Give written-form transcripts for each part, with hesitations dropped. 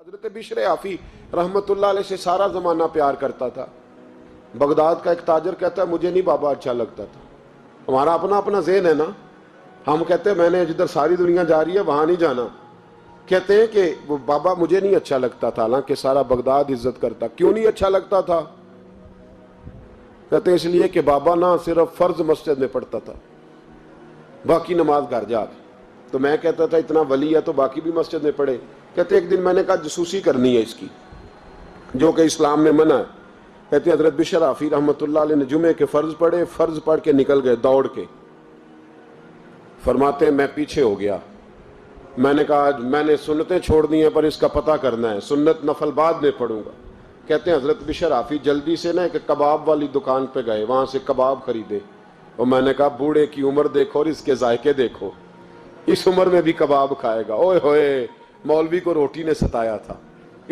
حضرت بشر آفی رحمت اللہ علیہ سے سارا زمانہ پیار کرتا تھا۔ بغداد کا ایک تاجر کہتا ہے مجھے نہیں بابا اچھا لگتا تھا۔ ہمارا اپنا اپنا ذہن ہے نا، ہم کہتے ہیں میں نے جدھر ساری دنیا جا رہی ہے وہاں نہیں جانا، کہتے ہیں کہ وہ بابا مجھے نہیں اچھا لگتا تھا، حالانکہ سارا بغداد عزت کرتا۔ کیوں نہیں اچھا لگتا تھا؟ کہتے ہیں اس لیے کہ بابا نہ صرف فرض مسجد میں پڑھتا تھا، باقی نماز گھر جا کے۔ تو میں کہتا تھا اتنا ولی ہے تو باقی بھی مسجد میں پڑھے۔ کہتے ایک دن میں نے کہا جسوسی کرنی ہے اس کی، جو کہ اسلام میں منع ہے۔ کہتے حضرت بشر آفی رحمت اللہ علیہ نے جمعے کے فرض پڑھے، فرض پڑھ کے نکل گئے دوڑ کے۔ فرماتے ہیں میں پیچھے ہو گیا، میں نے کہا میں نے سنتیں چھوڑ دی ہیں پر اس کا پتہ کرنا ہے، سنت نفل بعد میں پڑھوں گا۔ کہتے ہیں حضرت بشر آفی جلدی سے نا ایک کباب والی دکان پہ گئے، وہاں سے کباب خریدے، اور میں نے کہا بوڑھے کی عمر دیکھو اور اس کے ذائقے دیکھو، اس عمر میں بھی کباب کھائے گا۔ اوئے ہوئے، مولوی کو روٹی نے ستایا تھا،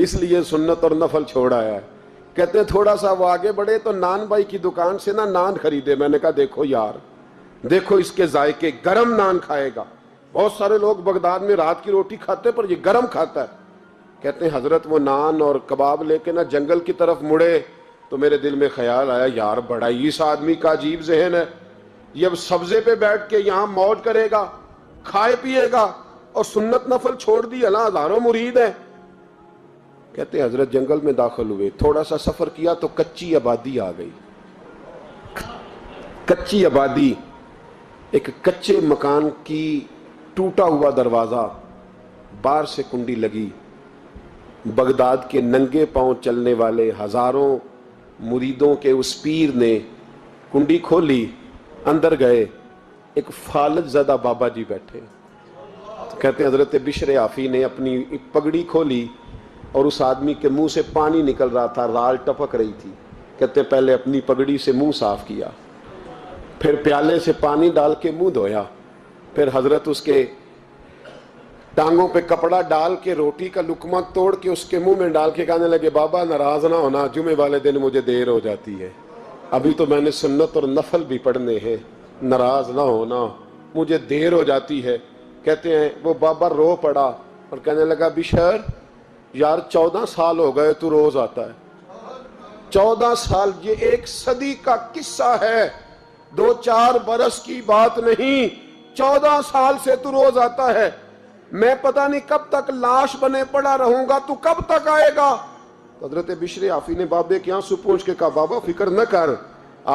اس لیے سنت اور نفل چھوڑ آیا ہے۔ کہتے ہیں تھوڑا سا وہ آگے بڑھے تو نان بھائی کی دکان سے نا نان خریدے۔ میں نے کہا دیکھو یار، دیکھو اس کے ذائقے، گرم نان کھائے گا۔ بہت سارے لوگ بغداد میں رات کی روٹی کھاتے پر یہ گرم کھاتا ہے۔ کہتے ہیں حضرت وہ نان اور کباب لے کے نا جنگل کی طرف مڑے تو میرے دل میں خیال آیا یار بڑا ہی اس آدمی کا عجیب ذہن ہے، یہ اب سبزے پہ بیٹھ کے یہاں موج کرے گا، کھائے پیے گا، اور سنت نفل چھوڑ دی، اللہ ہزاروں مرید ہیں۔ کہتے ہیں حضرت جنگل میں داخل ہوئے، تھوڑا سا سفر کیا تو کچی آبادی آ گئی۔ کچی آبادی، ایک کچے مکان کی ٹوٹا ہوا دروازہ، باہر سے کنڈی لگی۔ بغداد کے ننگے پاؤں چلنے والے ہزاروں مریدوں کے اس پیر نے کنڈی کھولی، اندر گئے، ایک فالج زدہ بابا جی بیٹھے۔ کہتے ہیں حضرت بشر آفی نے اپنی پگڑی کھولی اور اس آدمی کے منہ سے پانی نکل رہا تھا، رال ٹپک رہی تھی۔ کہتے ہیں پہلے اپنی پگڑی سے منہ صاف کیا، پھر پیالے سے پانی ڈال کے منہ دھویا، پھر حضرت اس کے ٹانگوں پہ کپڑا ڈال کے روٹی کا لقمہ توڑ کے اس کے منہ میں ڈال کے کہنے لگے بابا ناراض نہ ہونا، جمعے والے دن مجھے دیر ہو جاتی ہے، ابھی تو میں نے سنت اور نفل بھی پڑھنے ہیں، ناراض نہ ہونا، مجھے دیر ہو جاتی ہے۔ کہتے ہیں وہ بابا رو پڑا اور کہنے لگا بشر یار 14 سال ہو گئے تو روز آتا ہے، 14 سال، یہ ایک صدی کا قصہ ہے، 2-4 برس کی بات نہیں، 14 سال سے تو روز آتا ہے، میں پتہ نہیں کب تک لاش بنے پڑا رہوں گا، تو کب تک آئے گا؟ حضرت بشر آفی نے بابے کے آنسو پوچھ کے کہا بابا فکر نہ کر،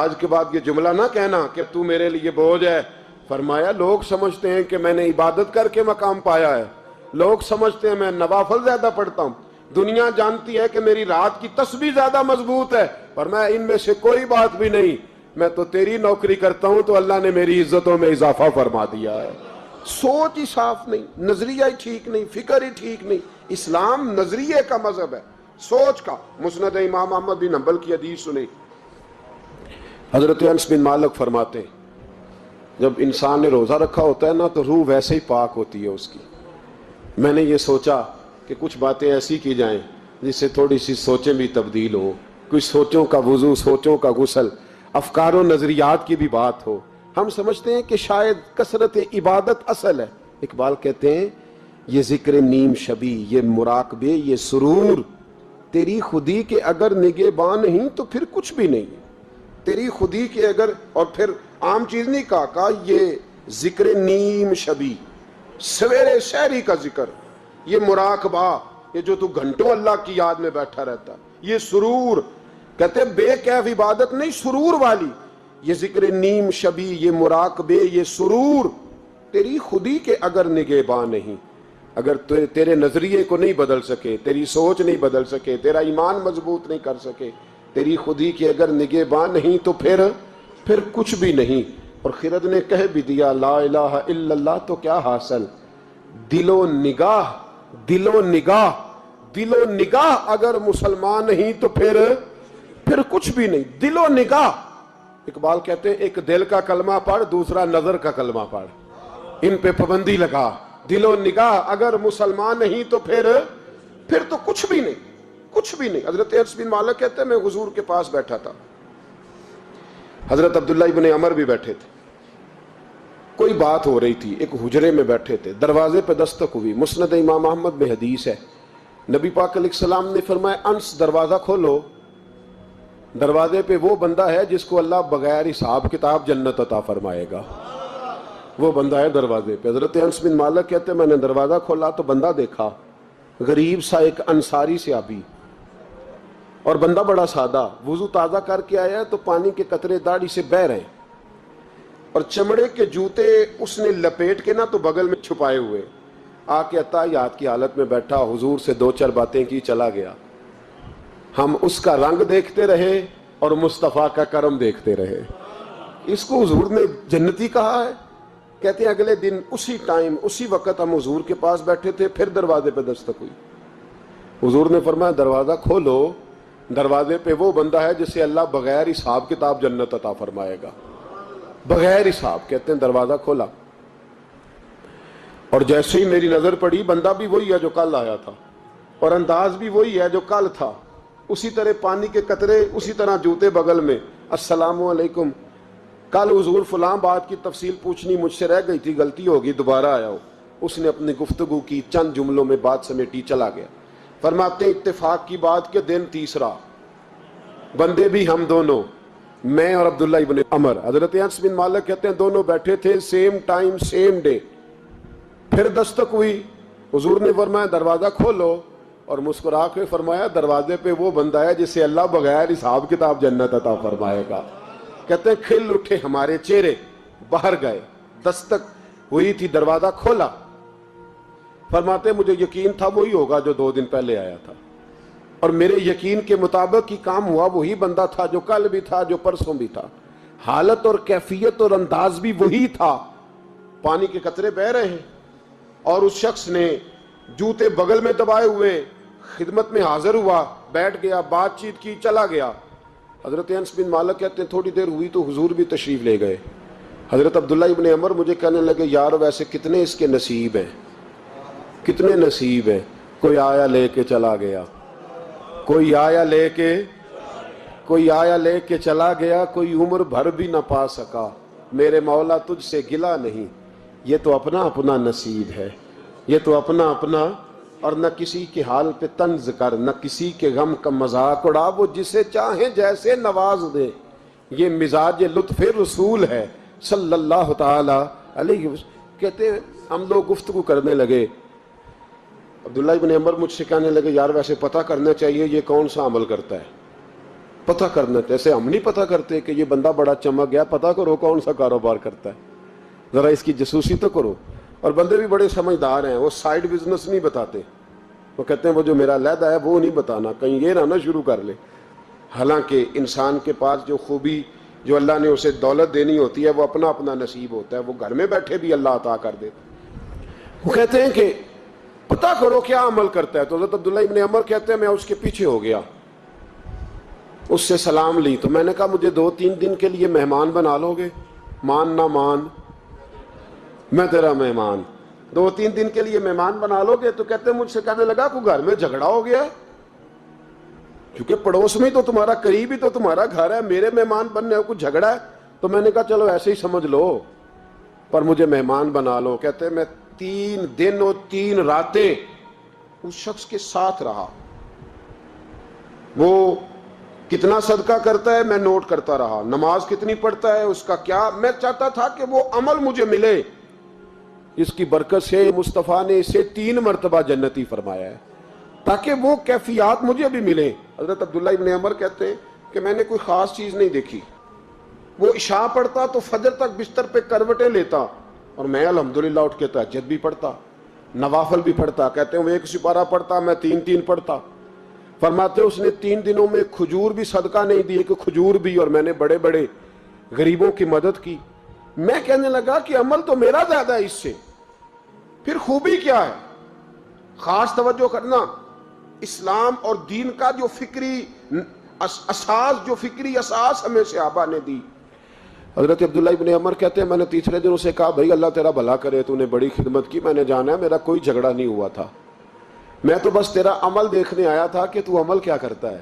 آج کے بعد یہ جملہ نہ کہنا کہ تو میرے لیے بوجھ ہے۔ فرمایا لوگ سمجھتے ہیں کہ میں نے عبادت کر کے مقام پایا ہے، لوگ سمجھتے ہیں میں نوافل زیادہ پڑھتا ہوں، دنیا جانتی ہے کہ میری رات کی تسبیح زیادہ مضبوط ہے، پر میں ان میں سے کوئی بات بھی نہیں، میں تو تیری نوکری کرتا ہوں تو اللہ نے میری عزتوں میں اضافہ فرما دیا ہے۔ سوچ ہی صاف نہیں، نظریہ ہی ٹھیک نہیں، فکر ہی ٹھیک نہیں۔ اسلام نظریے کا مذہب ہے، سوچ کا۔ مسند امام احمد بن حنبل کی حدیث سنی، حضرت انس بن مالک فرماتے ہیں جب انسان نے روزہ رکھا ہوتا ہے نا تو روح ویسے ہی پاک ہوتی ہے اس کی۔ میں نے یہ سوچا کہ کچھ باتیں ایسی کی جائیں جس سے تھوڑی سی سوچیں بھی تبدیل ہو، کچھ سوچوں کا وضو، سوچوں کا غسل، افکار و نظریات کی بھی بات ہو۔ ہم سمجھتے ہیں کہ شاید کثرت عبادت اصل ہے۔ اقبال کہتے ہیں یہ ذکر نیم شبی، یہ مراقبے، یہ سرور، تیری خودی کے اگر نگہباں نہیں تو پھر کچھ بھی نہیں، تیری خودی کے اگر، اور پھر عام چیز نہیں کہا یہ ذکر نیم شبی، سویرے شہری کا ذکر، یہ مراقبہ، یہ جو تو گھنٹوں اللہ کی یاد میں بیٹھا رہتا، یہ سرور، کہتے بے کیف عبادت نہیں سرور والی، یہ ذکر نیم شبی، یہ مراقبے، یہ سرور، تیری خودی کے اگر نگہباں نہیں، اگر تیرے نظریے کو نہیں بدل سکے، تیری سوچ نہیں بدل سکے، تیرا ایمان مضبوط نہیں کر سکے، تیری خودی کے اگر نگہباں نہیں تو پھر کچھ بھی نہیں۔ اور خرد نے کہہ بھی دیا لا الہ الا اللہ تو کیا حاصل، دل و نگاہ، دل و نگاہ، دل و نگاہ اگر مسلمان نہیں تو پھر کچھ بھی نہیں، دل و نگاہ۔ اقبال کہتے ہیں ایک دل کا کلمہ پڑھ، دوسرا نظر کا کلمہ پڑھ، ان پہ پابندی لگا۔ دل و نگاہ اگر مسلمان نہیں تو پھر تو کچھ بھی نہیں، کچھ بھی نہیں۔ حضرت انس بن مالک کہتے ہیں میں حضور کے پاس بیٹھا تھا، حضرت عبداللہ ابن عمر بھی بیٹھے تھے، کوئی بات ہو رہی تھی، ایک حجرے میں بیٹھے تھے، دروازے پہ دستک ہوئی، مسند امام احمد میں حدیث ہے، نبی پاک علیہ السلام نے فرمایا انس دروازہ کھولو، دروازے پہ وہ بندہ ہے جس کو اللہ بغیر حساب کتاب جنت عطا فرمائے گا، وہ بندہ ہے دروازے پہ۔ حضرت انس بن مالک کہتے ہیں میں نے دروازہ کھولا تو بندہ دیکھا، غریب سا ایک انصاری صحابی، اور بندہ بڑا سادہ، وضو تازہ کر کے آیا ہے تو پانی کے قطرے داڑھی سے بہہ رہے ہیں، اور چمڑے کے جوتے اس نے لپیٹ کے نا تو بغل میں چھپائے ہوئے، آ کے اتحیات کی حالت میں بیٹھا، حضور سے دو چار باتیں کی، چلا گیا۔ ہم اس کا رنگ دیکھتے رہے اور مصطفیٰ کا کرم دیکھتے رہے۔ اس کو حضور نے جنتی کہا ہے۔ کہتے ہیں اگلے دن اسی ٹائم اسی وقت ہم حضور کے پاس بیٹھے تھے، پھر دروازے پہ دستک ہوئی، حضور نے فرمایا دروازہ کھولو، دروازے پہ وہ بندہ ہے جسے اللہ بغیر حساب کتاب جنت عطا فرمائے گا، بغیر حساب۔ کہتے ہیں دروازہ کھولا، اور جیسے ہی میری نظر پڑی، بندہ بھی وہی ہے جو کل آیا تھا، اور انداز بھی وہی ہے جو کل تھا، اسی طرح پانی کے قطرے، اسی طرح جوتے بغل میں، السلام علیکم، کل حضور فلاں بات کی تفصیل پوچھنی مجھ سے رہ گئی تھی، غلطی ہوگی، دوبارہ آیا ہو۔ اس نے اپنی گفتگو کی، چند جملوں میں بات سمیٹی، چلا گیا۔ فرماتے ہیں اتفاق کی بات کہ دن تیسرا، بندے بھی ہم دونوں، میں اور عبداللہ ابن عمر، حضرت انس بن مالک کہتے ہیں دونوں بیٹھے تھے، سیم ٹائم سیم ڈے۔ پھر دستک ہوئی، حضور نے فرمایا دروازہ کھولو، اور مسکرا کے فرمایا دروازے پہ وہ بندہ ہے جسے اللہ بغیر حساب کتاب جنت عطا فرمائے گا۔ کہتے ہیں کھل اٹھے ہمارے چہرے، باہر گئے، دستک ہوئی تھی، دروازہ کھولا۔ فرماتے مجھے یقین تھا وہی ہوگا جو 2 دن پہلے آیا تھا، اور میرے یقین کے مطابق ہی کام ہوا، وہی بندہ تھا جو کل بھی تھا، جو پرسوں بھی تھا، حالت اور کیفیت اور انداز بھی وہی تھا۔ پانی کے قطرے بہ رہے ہیں، اور اس شخص نے جوتے بغل میں دبائے ہوئے خدمت میں حاضر ہوا، بیٹھ گیا، بات چیت کی، چلا گیا۔ حضرت انس بن مالک کہتے ہیں تھوڑی دیر ہوئی تو حضور بھی تشریف لے گئے۔ حضرت عبداللہ ابن عمر مجھے کہنے لگے یار ویسے کتنے اس کے نصیب ہیں، کتنے نصیب ہیں، کوئی آیا لے کے چلا گیا، کوئی آیا لے کے چلا گیا، کوئی عمر بھر بھی نہ پا سکا، میرے مولا تجھ سے گلہ نہیں، یہ تو اپنا اپنا نصیب ہے، یہ تو اپنا اپنا، اور نہ کسی کے حال پہ طنز کر، نہ کسی کے غم کا مذاق اڑا، وہ جسے چاہیں جیسے نواز دے، یہ مزاج لطف رسول ہے صلی اللہ تعالی علیہ وسلم۔ کہتے ہیں ہم لوگ گفتگو کرنے لگے، عبداللہ ابن عمر مجھ سے کہنے لگے یار ویسے پتہ کرنا چاہیے یہ کون سا عمل کرتا ہے، پتہ کرنا، ایسے ہم نہیں پتہ کرتے کہ یہ بندہ بڑا چمک گیا، پتہ کرو کون سا کاروبار کرتا ہے، ذرا اس کی جاسوسی تو کرو۔ اور بندے بھی بڑے سمجھدار ہیں، وہ سائیڈ بزنس نہیں بتاتے، وہ کہتے ہیں وہ جو میرا علیحدہ ہے وہ نہیں بتانا، کہیں یہ نہ شروع کر لے۔ حالانکہ انسان کے پاس جو خوبی، جو اللہ نے اسے دولت دینی ہوتی ہے، وہ اپنا اپنا نصیب ہوتا ہے، وہ گھر میں بیٹھے بھی اللہ عطا کر دے۔ وہ کہتے ہیں کہ پتہ کرو کیا عمل کرتا ہے، تو حضرت عبداللہ ابن عمر کہتے ہیں میں اس کے پیچھے ہو گیا، اس سے سلام لی، تو میں نے کہا مجھے 2-3 دن کے لیے مہمان بنا لو گے، مان نہ مان میں تیرا مہمان، 2-3 دن کے لیے مہمان بنا لو گے؟ تو کہتے ہیں مجھ سے کہنے لگا کوئی گھر میں جھگڑا ہو گیا ہے، کیونکہ پڑوس میں تو تمہارا قریب ہی تو تمہارا گھر ہے، میرے مہمان بننے کو کچھ جھگڑا ہے؟ تو میں نے کہا چلو ایسے ہی سمجھ لو، پر مجھے مہمان بنا لو۔ کہتے ہیں میں 3 دن اور 3 راتیں اس شخص کے ساتھ رہا، وہ کتنا صدقہ کرتا ہے میں نوٹ کرتا رہا، نماز کتنی پڑھتا ہے، اس کا کیا، میں چاہتا تھا کہ وہ عمل مجھے ملے۔ اس کی برکت سے مصطفیٰ نے اسے 3 مرتبہ جنتی فرمایا ہے تاکہ وہ کیفیات مجھے بھی ملیں۔ حضرت عبداللہ ابن عمر کہتے ہیں کہ میں نے کوئی خاص چیز نہیں دیکھی، وہ عشاء پڑھتا تو فجر تک بستر پہ کروٹیں لیتا، اور میں الحمدللہ اٹھ کے تہجد بھی پڑھتا، نوافل بھی پڑھتا۔ کہتے ہیں وہ 1 سپارہ پڑھتا، میں 3 پڑھتا۔ فرماتے اس نے 3 دنوں میں کھجور بھی صدقہ نہیں دی، کہ کھجور بھی، اور میں نے بڑے بڑے غریبوں کی مدد کی۔ میں کہنے لگا کہ عمل تو میرا زیادہ ہے اس سے، پھر خوبی کیا ہے؟ خاص توجہ کرنا، اسلام اور دین کا جو فکری اساس ہمیں صحابہ نے دی۔ حضرت عبداللہ ابن عمر کہتے ہیں میں نے تیسرے دن اسے کہا بھائی اللہ تیرا بھلا کرے، تو نے بڑی خدمت کی، میں نے جانا ہے میرا کوئی جھگڑا نہیں ہوا تھا، میں تو بس تیرا عمل دیکھنے آیا تھا کہ تو عمل کیا کرتا ہے۔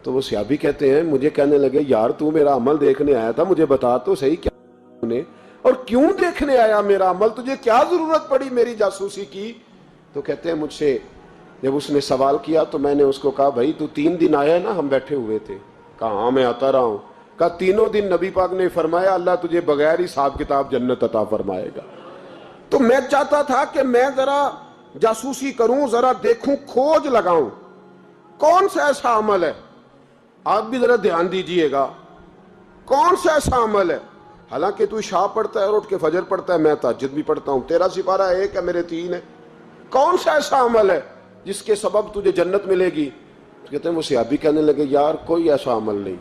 تو وہ صحابی کہتے ہیں مجھے کہنے لگے یار تو میرا عمل دیکھنے آیا تھا، مجھے بتا تو صحیح کیا نے، اور کیوں دیکھنے آیا میرا عمل، تجھے کیا ضرورت پڑی میری جاسوسی کی؟ تو کہتے ہیں مجھ سے جب اس نے سوال کیا تو میں نے اس کو کہا بھائی تو 3 دن آیا ہے نا, ہم بیٹھے ہوئے تھے. کہا ہاں میں آتا رہا ہوں. کہا 3 دن نبی پاک نے فرمایا اللہ تجھے بغیر حساب کتاب جنت عطا فرمائے گا. تو میں چاہتا تھا کہ میں ذرا جاسوسی کروں, ذرا دیکھوں, کھوج لگاؤں کون سا ایسا عمل ہے. آپ بھی ذرا دھیان دیجئے گا, کون سا ایسا عمل ہے. حالانکہ تو عشاء پڑھتا ہے اور اٹھ کے فجر پڑھتا ہے, میں تہجد بھی پڑھتا ہوں, تیرا سپارہ 1 ہے میرے 3 ہے. کون سا ایسا عمل ہے جس کے سبب تجھے جنت ملے گی. کہتے ہیں وہ صحابی کہنے لگے یار کوئی ایسا عمل نہیں,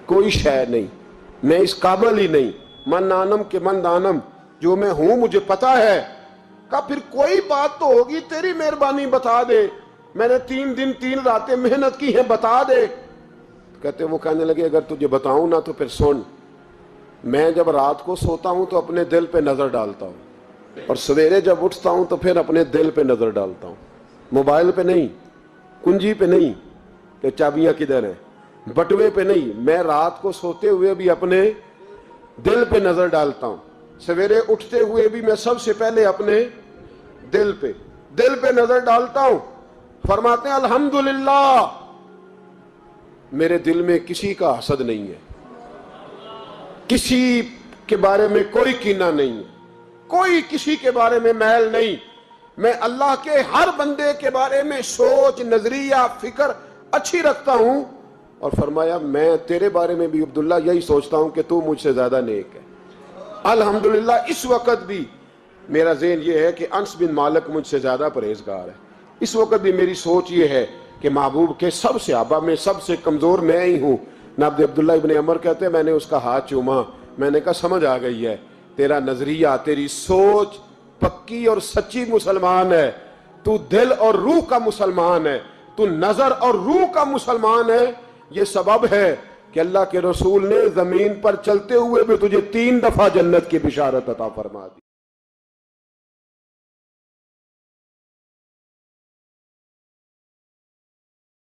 کوئی شے نہیں, میں اس قابل ہی نہیں. من آنم کے من دانم, جو میں ہوں مجھے پتا ہے. کہا پھر کوئی بات تو ہوگی, تیری مہربانی بتا دے, میں نے 3 دن 3 راتیں محنت کی ہیں, بتا دے. کہتے ہیں وہ کہنے لگے اگر تجھے بتاؤں نا تو پھر سن. میں جب رات کو سوتا ہوں تو اپنے دل پہ نظر ڈالتا ہوں, اور سویرے جب اٹھتا ہوں تو پھر اپنے دل پہ نظر ڈالتا ہوں. موبائل پہ نہیں, کنجی پہ نہیں کہ چابیاں کدھر ہیں, بٹوے پہ نہیں. میں رات کو سوتے ہوئے بھی اپنے دل پہ نظر ڈالتا ہوں, سویرے اٹھتے ہوئے بھی میں سب سے پہلے اپنے دل پہ نظر ڈالتا ہوں. فرماتے ہیں الحمدللہ میرے دل میں کسی کا حسد نہیں ہے, کسی کے بارے میں کوئی کینہ نہیں ہے, کوئی کسی کے بارے میں میل نہیں. میں اللہ کے ہر بندے کے بارے میں سوچ, نظریہ, فکر اچھی رکھتا ہوں. اور فرمایا میں تیرے بارے میں بھی عبداللہ یہی سوچتا ہوں کہ تو مجھ سے زیادہ نیک ہے. الحمدللہ اس وقت بھی میرا ذہن یہ ہے کہ انس بن مالک مجھ سے زیادہ پرہیزگار ہے. اس وقت بھی میری سوچ یہ ہے کہ محبوب کے سب صحابہ میں سب سے کمزور میں ہی ہوں. نابد عبداللہ ابن عمر کہتے ہیں میں نے اس کا ہاتھ چوما, میں نے کہا سمجھ آ گئی ہے, تیرا نظریہ, تیری سوچ پکی اور سچی مسلمان ہے. تو دل اور روح کا مسلمان ہے, تو نظر اور روح کا مسلمان ہے. یہ سبب ہے کہ اللہ کے رسول نے زمین پر چلتے ہوئے بھی تجھے 3 دفعہ جنت کی بشارت عطا فرما دی.